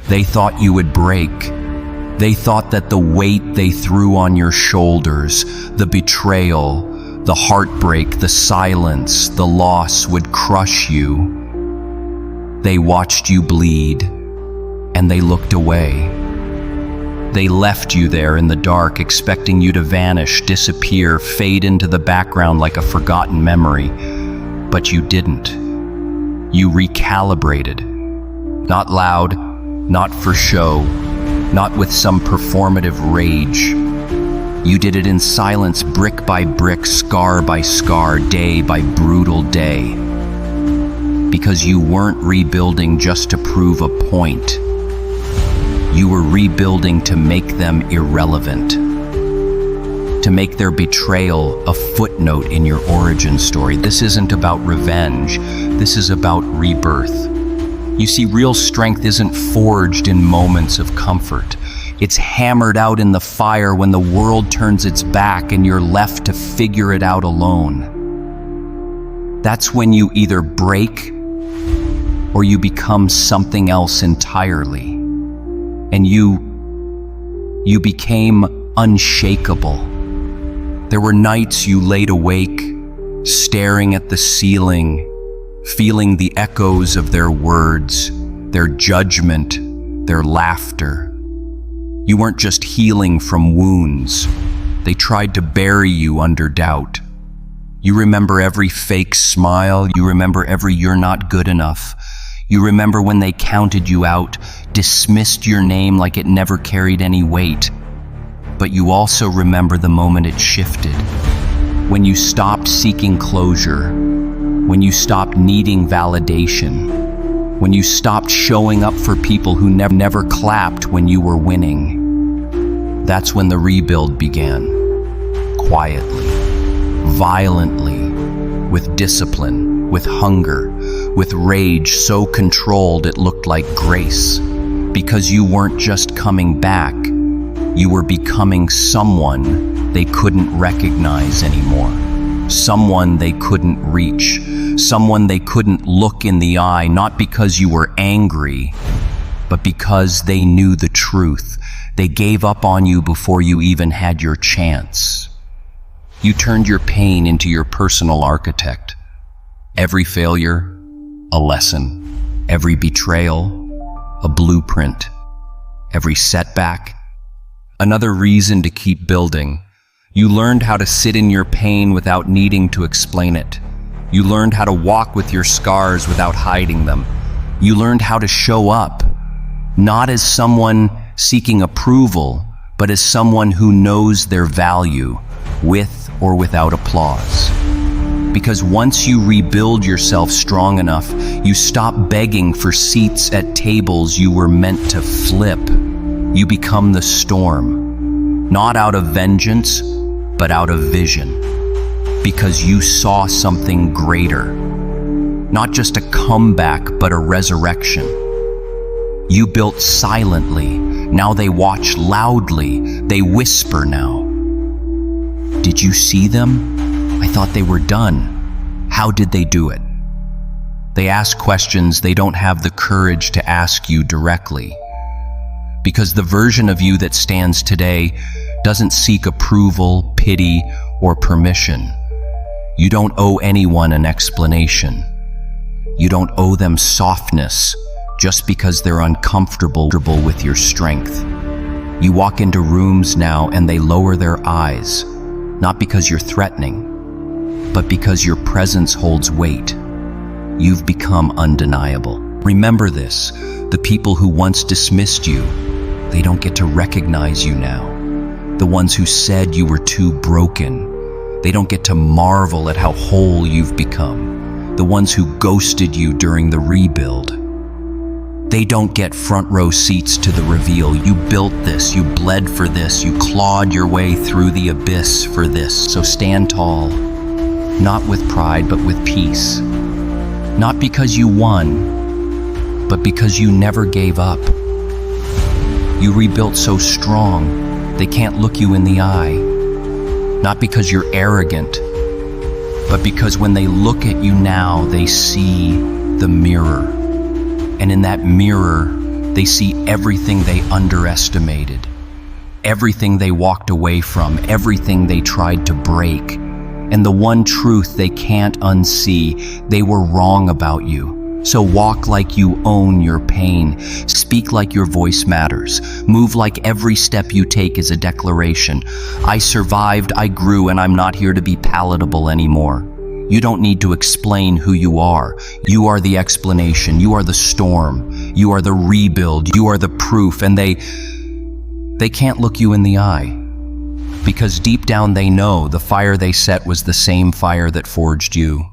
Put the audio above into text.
They thought you would break. They thought that the weight they threw on your shoulders, the betrayal, the heartbreak, the silence, the loss would crush you. They watched you bleed, and they looked away. They left you there in the dark, expecting you to vanish, disappear, fade into the background like a forgotten memory. But you didn't. You recalibrated. Not loud, not for show, not with some performative rage. You did it in silence, brick by brick, scar by scar, day by brutal day. Because you weren't rebuilding just to prove a point. You were rebuilding to make them irrelevant. To make their betrayal a footnote in your origin story. This isn't about revenge. This is about rebirth. You see, real strength isn't forged in moments of comfort. It's hammered out in the fire when the world turns its back and you're left to figure it out alone. That's when you either break or you become something else entirely. And you became unshakable. There were nights you laid awake, staring at the ceiling, feeling the echoes of their words, their judgment, their laughter. You weren't just healing from wounds. They tried to bury you under doubt. You remember every fake smile. You remember every "you're not good enough." You remember when they counted you out, dismissed your name like it never carried any weight. But you also remember the moment it shifted. When you stopped seeking closure. When you stopped needing validation. When you stopped showing up for people who never clapped when you were winning. That's when the rebuild began. Quietly, violently, with discipline, with hunger, with rage so controlled it looked like grace. Because you weren't just coming back, you were becoming someone they couldn't recognize anymore. Someone they couldn't reach. Someone they couldn't look in the eye, not because you were angry, but because they knew the truth. They gave up on you before you even had your chance. You turned your pain into your personal architect. Every failure, a lesson. Every betrayal, a blueprint. Every setback, another reason to keep building. You learned how to sit in your pain without needing to explain it. You learned how to walk with your scars without hiding them. You learned how to show up, not as someone seeking approval, but as someone who knows their value, with or without applause. Because once you rebuild yourself strong enough, you stop begging for seats at tables you were meant to flip. You become the storm, not out of vengeance, but out of vision. Because you saw something greater. Not just a comeback, but a resurrection. You built silently. Now they watch loudly. They whisper now. Did you see them? I thought they were done. How did they do it? They ask questions they don't have the courage to ask you directly. Because the version of you that stands today doesn't seek approval, pity, or permission. You don't owe anyone an explanation. You don't owe them softness just because they're uncomfortable with your strength. You walk into rooms now and they lower their eyes, not because you're threatening, but because your presence holds weight. You've become undeniable. Remember this, the people who once dismissed you, they don't get to recognize you now. The ones who said you were too broken, they don't get to marvel at how whole you've become. The ones who ghosted you during the rebuild, they don't get front row seats to the reveal. You built this, you bled for this, you clawed your way through the abyss for this. So stand tall, not with pride, but with peace. Not because you won, but because you never gave up. You rebuilt so strong, they can't look you in the eye. Not because you're arrogant, but because when they look at you now, they see the mirror. And in that mirror, They see everything they underestimated, everything they walked away from, everything they tried to break. And the one truth they can't unsee: they were wrong about you. So walk like you own your pain. Speak like your voice matters. Move like every step you take is a declaration. I survived, I grew, and I'm not here to be palatable anymore. You don't need to explain who you are. You are the explanation. You are the storm. You are the rebuild. You are the proof. And they can't look you in the eye, because deep down they know the fire they set was the same fire that forged you.